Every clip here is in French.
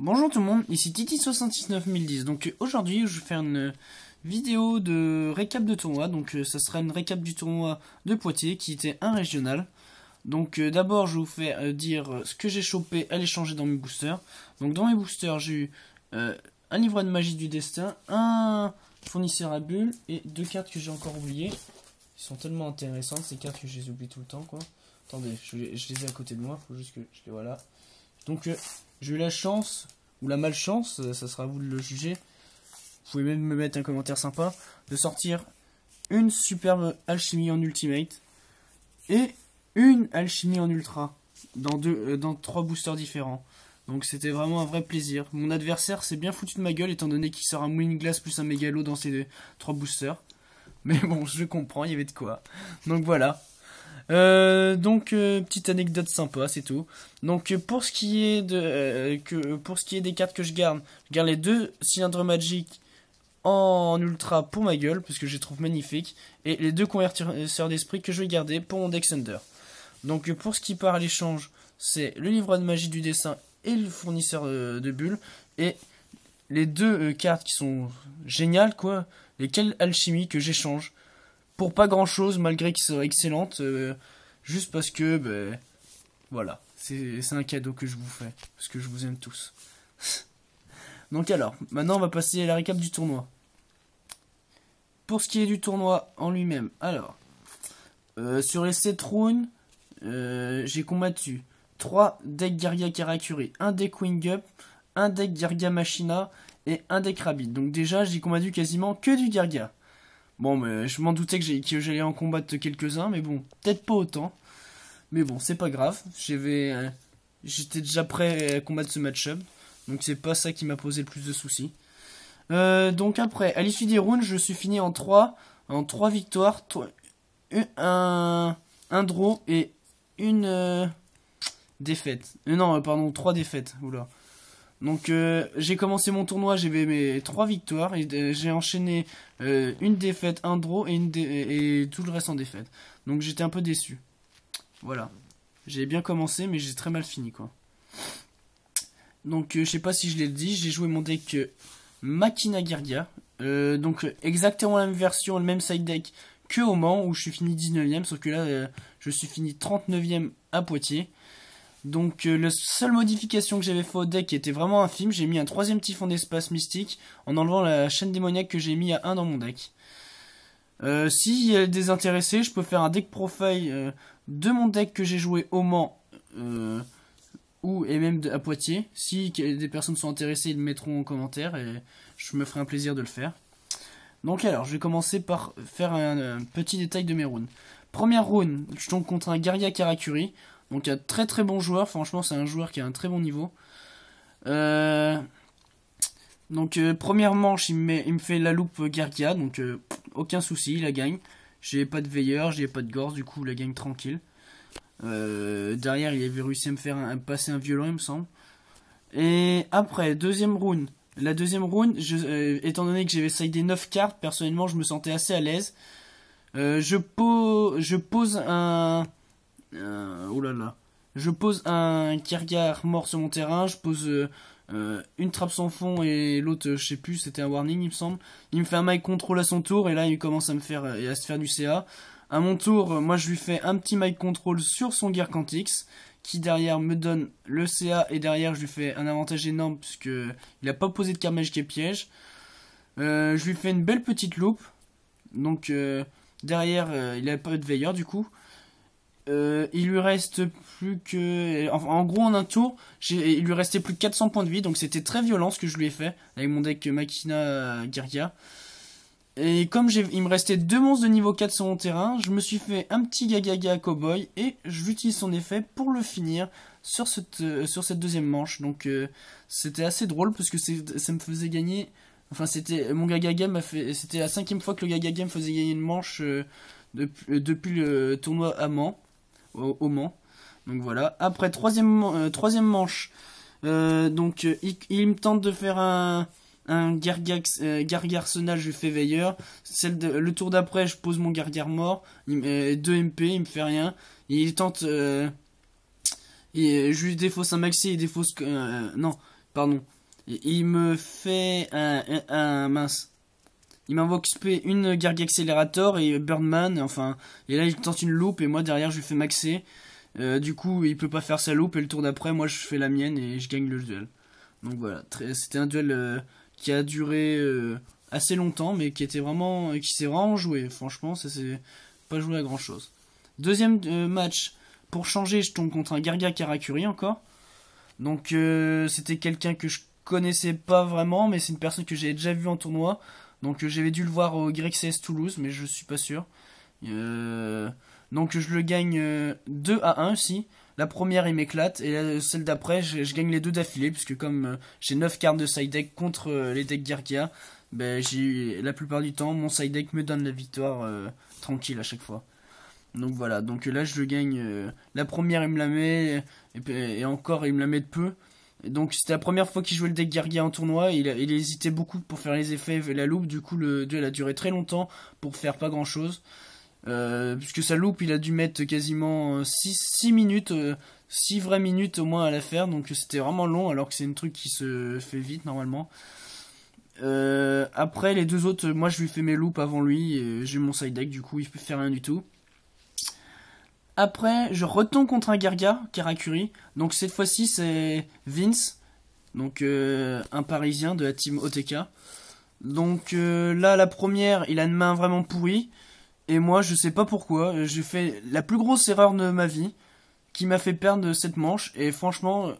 Bonjour tout le monde, ici Titi69010. Donc aujourd'hui je vais faire une vidéo de récap de tournoi. Donc ça sera une récap du tournoi de Poitiers qui était un régional. Donc d'abord je vais vous faire dire ce que j'ai chopé à l'échanger dans mes boosters. Donc dans mes boosters j'ai eu un livret de magie du destin, un fournisseur à bulles et deux cartes que j'ai encore oubliées. Ils sont tellement intéressantes ces cartes que je les oublie tout le temps quoi. Attendez, je les ai à côté de moi, faut juste que je les vois là. Donc j'ai eu la chance, ou la malchance, ça sera à vous de le juger. Vous pouvez même me mettre un commentaire sympa, de sortir une superbe alchimie en ultimate et une alchimie en ultra dans trois boosters différents. Donc c'était vraiment un vrai plaisir. Mon adversaire s'est bien foutu de ma gueule étant donné qu'il sort un Mouline Glace plus un Mégalo dans ces trois boosters. Mais bon, je comprends, il y avait de quoi. Donc voilà. Petite anecdote sympa, c'est tout. Donc pour ce qui est des cartes que je garde les deux cylindres magiques en ultra pour ma gueule parce que je les trouve magnifiques et les deux convertisseurs d'esprit que je vais garder pour mon deck Thunder. Donc pour ce qui part à l'échange, c'est le livre de magie du dessin et le fournisseur de bulles et les deux cartes qui sont géniales quoi, lesquelles alchimie que j'échange. Pour pas grand chose, malgré qu'ils soient excellentes, juste parce que, voilà, c'est un cadeau que je vous fais, parce que je vous aime tous. Donc alors, maintenant on va passer à la récap du tournoi. Pour ce qui est du tournoi en lui-même, alors, sur les 7 rounds, j'ai combattu 3 decks Gargia Karakuri, un deck Wing Up, un deck Gargia Machina et un deck Rabbit. Donc déjà, j'ai combattu quasiment que du Gargia. Bon, mais je m'en doutais que j'allais en combattre quelques-uns, mais bon, peut-être pas autant. Mais bon, c'est pas grave. J'étais déjà prêt à combattre ce match-up. Donc c'est pas ça qui m'a posé le plus de soucis. Donc après, à l'issue des rounds, je suis fini en 3 victoires, un draw et une défaite. Non, pardon, 3 défaites. Oula. Donc j'ai commencé mon tournoi, j'avais mes 3 victoires et j'ai enchaîné une défaite, un draw et tout le reste en défaite. Donc j'étais un peu déçu. Voilà. J'ai bien commencé mais j'ai très mal fini quoi. Donc je sais pas si je l'ai dit, j'ai joué mon deck Machina Gargia. Donc exactement la même version, le même side deck que au Mans où je suis fini 19ème, sauf que là je suis fini 39ème à Poitiers. Donc la seule modification que j'avais fait au deck qui était vraiment infime, j'ai mis un 3ème typhon d'espace mystique en enlevant la chaîne démoniaque que j'ai mis à 1 dans mon deck. Si y a des intéressés, je peux faire un deck profile de mon deck que j'ai joué au Mans et même à Poitiers. Si des personnes sont intéressées, ils le mettront en commentaire et je me ferai un plaisir de le faire. Donc alors, je vais commencer par faire un petit détail de mes runes. Première rune, je tombe contre un Gargia Karakuri. Donc un très très bon joueur, franchement c'est un joueur qui a un très bon niveau. Première manche il me fait la loupe Gargia, donc aucun souci, il la gagne. J'ai pas de veilleur, j'ai pas de gorge, du coup il la gagne tranquille. Derrière il avait réussi à me faire passer un violent il me semble. Et après, deuxième rune. La deuxième rune, étant donné que j'avais sidé 9 cartes, personnellement je me sentais assez à l'aise. Je pose un... Je pose un Kierkegaard mort sur mon terrain, je pose une trappe sans fond et l'autre, je sais plus, c'était un warning il me semble. Il me fait un mind control à son tour et là il commence à se faire du CA. À mon tour, moi je lui fais un petit mind control sur son Gearchantix qui derrière me donne le CA et derrière je lui fais un avantage énorme puisque il a pas posé de carte magique et piège. Je lui fais une belle petite loupe. Donc derrière il a pas de veilleur du coup. Il lui reste plus que... En gros, en un tour, il lui restait plus que 400 points de vie. Donc c'était très violent ce que je lui ai fait avec mon deck Machina Gargia. Et comme il me restait 2 monstres de niveau 4 sur mon terrain, je me suis fait un petit Gagaga Cowboy. Et j'utilise son effet pour le finir sur cette deuxième manche. Donc c'était assez drôle parce que ça me faisait gagner... Enfin, mon Gagaga c'était la 5ème fois que le Gagaga me faisait gagner une manche depuis le tournoi à Mans. Au Mans. Donc voilà. Après troisième manche. Il me tente de faire un Gargarsenal, je fais veilleur. Le tour d'après, je pose mon Gargar mort. 2 MP, il me fait rien. Il tente. Je lui défausse un maxi, il défausse. Non. Pardon. Il me fait mince. Il m'invoque SP une Gargi Accélérateur et Birdman, enfin, et là il tente une loupe et moi derrière je lui fais maxer. Du coup il peut pas faire sa loupe et le tour d'après moi je fais la mienne et je gagne le duel. Donc voilà, c'était un duel qui a duré assez longtemps mais qui s'est vraiment joué. Franchement ça s'est pas joué à grand chose. Deuxième match, pour changer je tombe contre un Garga Karakuri encore. Donc c'était quelqu'un que je connaissais pas vraiment mais c'est une personne que j'avais déjà vu en tournoi. Donc j'avais dû le voir au YCS Toulouse, mais je suis pas sûr. Donc je le gagne 2 à 1 aussi. La première il m'éclate et celle d'après je gagne les deux d'affilée puisque comme j'ai 9 cartes de side deck contre les decks Gargia, ben, la plupart du temps mon side deck me donne la victoire tranquille à chaque fois. Donc voilà, donc là je le gagne. La première il me la met et encore il me la met de peu. Donc c'était la première fois qu'il jouait le deck Gargia en tournoi, il hésitait beaucoup pour faire les effets et la loupe, du coup le duel a duré très longtemps pour faire pas grand chose. Puisque sa loupe il a dû mettre quasiment 6 minutes, 6 vraies minutes au moins à la faire, donc c'était vraiment long alors que c'est un truc qui se fait vite normalement. Après les deux autres, moi je lui fais mes loupes avant lui, j'ai mon side deck du coup il peut faire rien du tout. Après, je retombe contre un Garga, Karakuri. Donc cette fois-ci, c'est Vince. Donc un Parisien de la team OTK. Donc là, la première, il a une main vraiment pourrie. Et moi, je sais pas pourquoi. J'ai fait la plus grosse erreur de ma vie. Qui m'a fait perdre cette manche. Et franchement,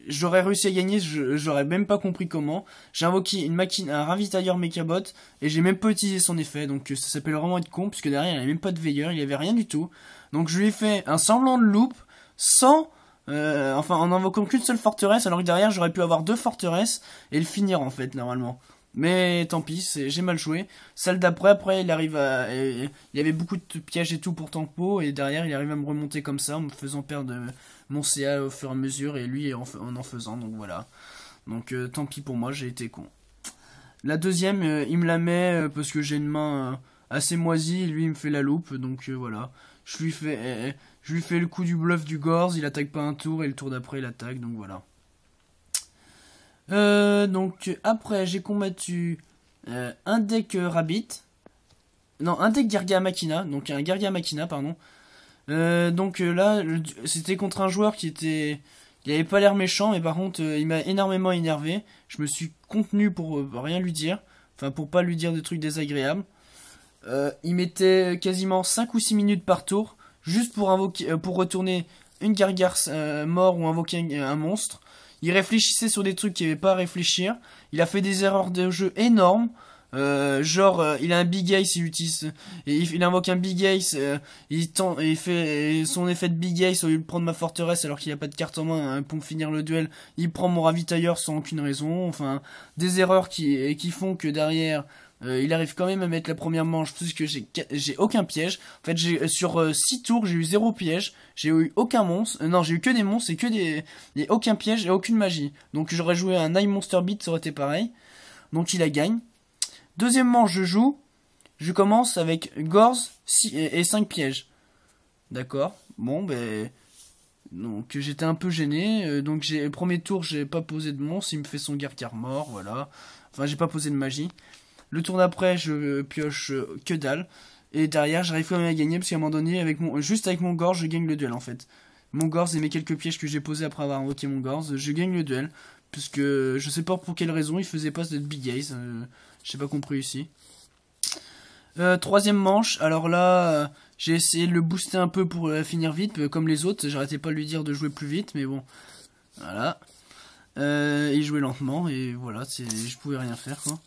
j'aurais réussi à gagner, j'aurais même pas compris comment. J'ai invoqué une machine, un ravitailleur Mechabot, et j'ai même pas utilisé son effet, donc ça s'appelle vraiment être con, puisque derrière il avait même pas de veilleur, il avait rien du tout. Donc je lui ai fait un semblant de loop, sans, en invoquant qu'une seule forteresse, alors que derrière j'aurais pu avoir deux forteresses, et le finir en fait, normalement. Mais tant pis, j'ai mal joué. Celle d'après, il arrive il y avait beaucoup de pièges et tout pour tempo, et derrière il arrive à me remonter comme ça, en me faisant perdre mon CA au fur et à mesure, et lui en faisant, donc voilà. Donc tant pis pour moi, j'ai été con. La deuxième, il me la met parce que j'ai une main assez moisie, et lui il me fait la loupe, donc voilà. Je lui fais le coup du bluff du Gorz, il attaque pas un tour, et le tour d'après il attaque, donc voilà. Donc après j'ai combattu un deck Rabbit. Non, un deck Gargia Machina, donc un Gargia Machina, pardon. Donc là, c'était contre un joueur il avait pas l'air méchant, mais par contre, il m'a énormément énervé. Je me suis contenu pour rien lui dire, enfin pour pas lui dire de trucs désagréables. Il mettait quasiment 5 ou 6 minutes par tour, juste pour pour retourner une Gargar mort ou invoquer un monstre. Il réfléchissait sur des trucs qu'il n'y avait pas à réfléchir. Il a fait des erreurs de jeu énormes. Il a un Big Ace, il invoque un Big Ace, il fait son effet de Big Ace au lieu de prendre ma forteresse alors qu'il n'y a pas de carte en main pour finir le duel. Il prend mon ravitailleur sans aucune raison. Enfin, des erreurs qui font que derrière, il arrive quand même à mettre la première manche puisque j'ai aucun piège. En fait, sur 6 tours, j'ai eu 0 piège. J'ai eu aucun monstre. Non, j'ai eu que des monstres et et aucun piège et aucune magie. Donc j'aurais joué un Night Monster Beat, ça aurait été pareil. Donc il a gagne. Deuxième manche, je commence avec Gorz et 5 pièges. D'accord. Bon, ben... Donc j'étais un peu gêné. Donc premier tour, j'ai pas posé de monstre. Il me fait son Gargar mort, voilà. Enfin, j'ai pas posé de magie. Le tour d'après, je pioche que dalle. Et derrière, j'arrive quand même à gagner parce qu'à un moment donné, juste avec mon Gorz, je gagne le duel en fait. Mon Gorz et mes quelques pièges que j'ai posés après avoir invoqué mon Gorz, je gagne le duel. Puisque je sais pas pour quelle raison, il faisait pas cette Big Ace. J'ai pas compris ici. Troisième manche, alors là, j'ai essayé de le booster un peu pour finir vite, comme les autres. J'arrêtais pas de lui dire de jouer plus vite, mais bon, voilà. Il jouait lentement, et voilà, je pouvais rien faire, quoi.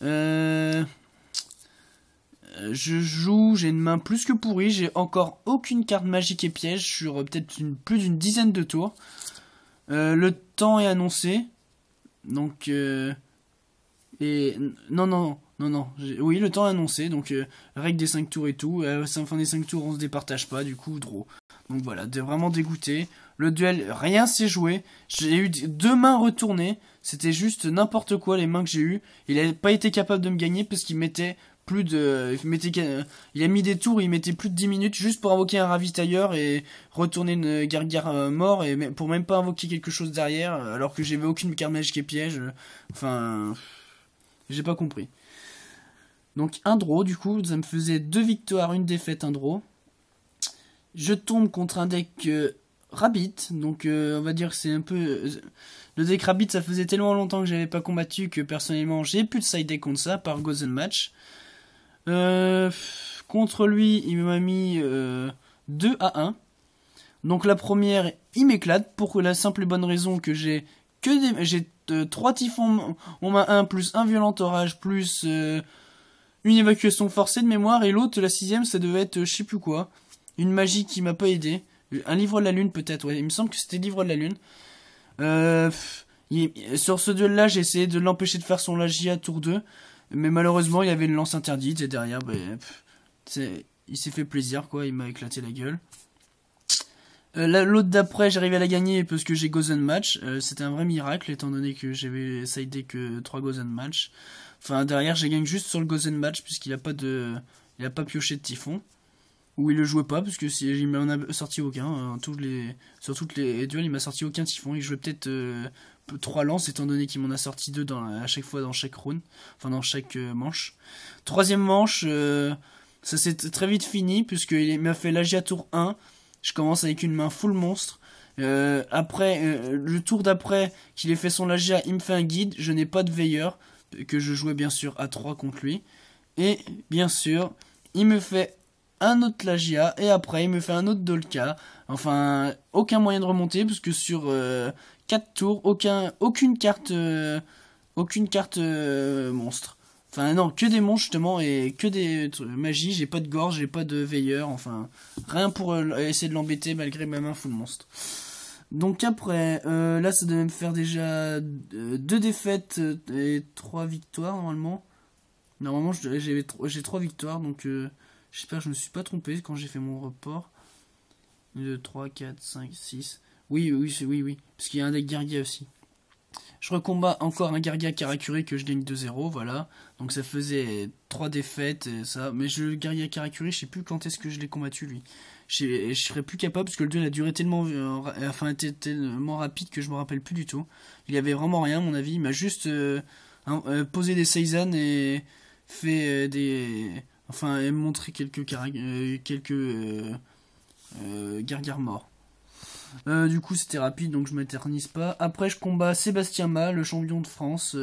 Je joue, j'ai une main plus que pourrie, j'ai encore aucune carte magique et piège sur peut-être plus d'une dizaine de tours. Le temps est annoncé, donc... Et non, oui, le temps est annoncé, donc règle des 5 tours et tout. À la fin des 5 tours, on se départage pas, du coup, draw. Donc voilà, vraiment dégoûté. Le duel, rien s'est joué. J'ai eu 2 mains retournées. C'était juste n'importe quoi, les mains que j'ai eues. Il n'a pas été capable de me gagner parce qu'il mettait plus de... il a mis des tours, il mettait plus de 10 minutes juste pour invoquer un ravitailleur et retourner une Gargare mort, et pour même pas invoquer quelque chose derrière, alors que j'avais aucune carte magique et piège. Enfin, j'ai pas compris. Donc un draw, du coup, ça me faisait 2 victoires, 1 défaite, un draw. Je tombe contre un deck Rabbit, donc on va dire que c'est un peu... le deck Rabbit, ça faisait tellement longtemps que j'avais pas combattu que personnellement j'ai plus de side deck contre ça, par Gozen Match. Contre lui, il m'a mis 2 à 1. Donc la première, il m'éclate pour la simple et bonne raison que j'ai 3 typhons en main 1, plus un violent orage, plus une évacuation forcée de mémoire, et l'autre, la 6ème, ça devait être je sais plus quoi. Une magie qui m'a pas aidé. Un livre de la lune peut-être, ouais, il me semble que c'était livre de la lune. Sur ce duel-là, j'ai essayé de l'empêcher de faire son Lagia tour 2. Mais malheureusement, il avait une lance interdite. Et derrière, il s'est fait plaisir, quoi. Il m'a éclaté la gueule. L'autre d'après, j'arrivais à la gagner parce que j'ai Gozen Match. C'était un vrai miracle, étant donné que j'avais sidé que 3 Gozen Match. Enfin, derrière, j'ai gagné juste sur le Gozen Match, puisqu'il a pas pioché de typhon. Ou il le jouait pas, parce que il m'en a sorti aucun. Sur toutes les duels, il m'a sorti aucun typhon. Il jouait peut-être 3 lances, étant donné qu'il m'en a sorti 2 à chaque fois dans chaque round. Enfin, dans chaque manche. Troisième manche, ça s'est très vite fini, puisqu'il m'a fait Lagia tour 1. Je commence avec une main full monstre. Le tour d'après, qu'il ait fait son Lagia, il me fait un guide. Je n'ai pas de veilleur, que je jouais bien sûr à 3 contre lui. Et bien sûr, il me fait un autre Lagia, et après il me fait un autre Dolka. Enfin, aucun moyen de remonter, parce que sur 4 tours, aucune carte monstre. Enfin non, que des monstres justement, et que des magies. J'ai pas de gorge, j'ai pas de veilleur, enfin rien pour essayer de l'embêter malgré ma main full monstre. Donc après, là ça devait me faire déjà 2 défaites et 3 victoires normalement. Normalement j'ai 3 victoires, donc j'espère que je me suis pas trompé quand j'ai fait mon report. 2, 3, 4, 5, 6. Oui. Parce qu'il y a un deck Gargia aussi. Je recombats encore un Gargia Karakuri que je gagne 2-0, voilà. Donc ça faisait 3 défaites, et ça. Mais le Gargia Karakuri, je sais plus quand est-ce que je l'ai combattu, lui. Je serais plus capable, parce que le duel a duré tellement... était tellement rapide que je me rappelle plus du tout. Il y avait vraiment rien, à mon avis. Il m'a juste posé des Seizan et fait et montrer quelques Gargare morts. Du coup c'était rapide, donc je m'éternise pas. Après je combats Sébastien Ma, le champion de France,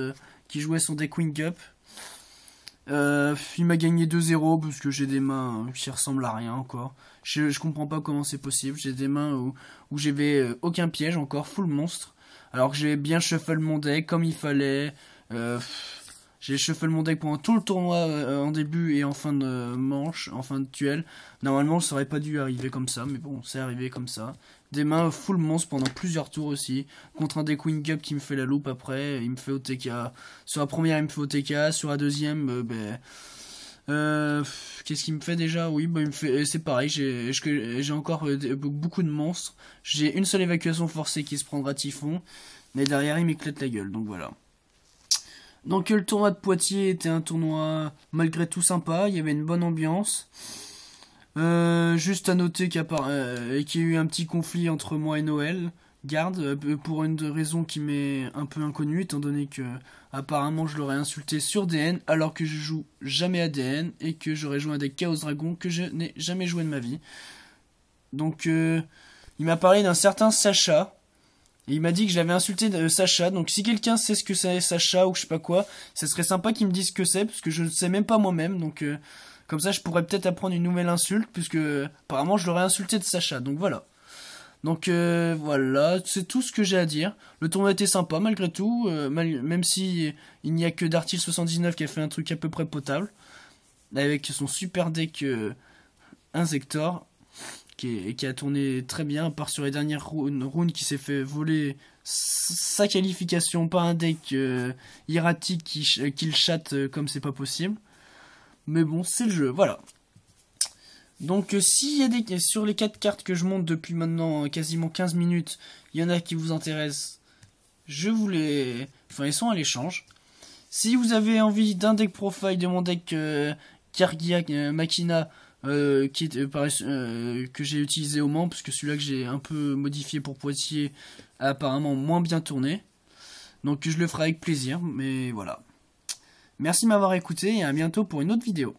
qui jouait son deck Wing Up. Il m'a gagné 2-0 parce que j'ai des mains qui ressemblent à rien encore. Je comprends pas comment c'est possible. J'ai des mains où j'avais aucun piège encore, full monstre. Alors que j'ai bien shuffle mon deck comme il fallait. J'ai shuffle mon deck pendant tout le tournoi en début et en fin de manche, en fin de duel. Normalement, ça aurait pas dû arriver comme ça, mais bon, c'est arrivé comme ça. Des mains full monstre pendant plusieurs tours aussi. Contre un deck Wing Up qui me fait la loupe après, il me fait OTK. Sur la première, il me fait OTK. Sur la deuxième, qu'est-ce qu'il me fait déjà? Oui, il me fait, c'est pareil, j'ai encore beaucoup de monstres. J'ai une seule évacuation forcée qui se prendra typhon. Mais derrière, il m'éclate la gueule, donc voilà. Donc le tournoi de Poitiers était un tournoi malgré tout sympa, il y avait une bonne ambiance. Juste à noter qu'il y a eu un petit conflit entre moi et Noël Garde, pour une raison qui m'est un peu inconnue, étant donné que apparemment je l'aurais insulté sur DN alors que je joue jamais à DN et que j'aurais joué à des Chaos Dragon que je n'ai jamais joué de ma vie. Donc il m'a parlé d'un certain Sacha. Et il m'a dit que j'avais insulté Sacha, donc si quelqu'un sait ce que c'est Sacha ou je sais pas quoi, ça serait sympa qu'il me dise ce que c'est, parce que je ne sais même pas moi-même, donc comme ça je pourrais peut-être apprendre une nouvelle insulte, puisque apparemment je l'aurais insulté de Sacha, donc voilà. Donc voilà, c'est tout ce que j'ai à dire. Le tournoi était sympa malgré tout, même si il n'y a que Dartil79 qui a fait un truc à peu près potable, avec son super deck Insector. Qui a tourné très bien, à part sur les dernières rounds qui s'est fait voler sa qualification par un deck erratique qui le chatte comme c'est pas possible. Mais bon, c'est le jeu, voilà. Donc s'il y a sur les 4 cartes que je monte depuis maintenant quasiment 15 minutes, il y en a qui vous intéressent, je vous les... Enfin, ils sont à l'échange. Si vous avez envie d'un deck profile de mon deck Kargia Machina que j'ai utilisé au Mans, parce que celui-là que j'ai un peu modifié pour Poitiers a apparemment moins bien tourné. Donc je le ferai avec plaisir, mais voilà. Merci de m'avoir écouté et à bientôt pour une autre vidéo.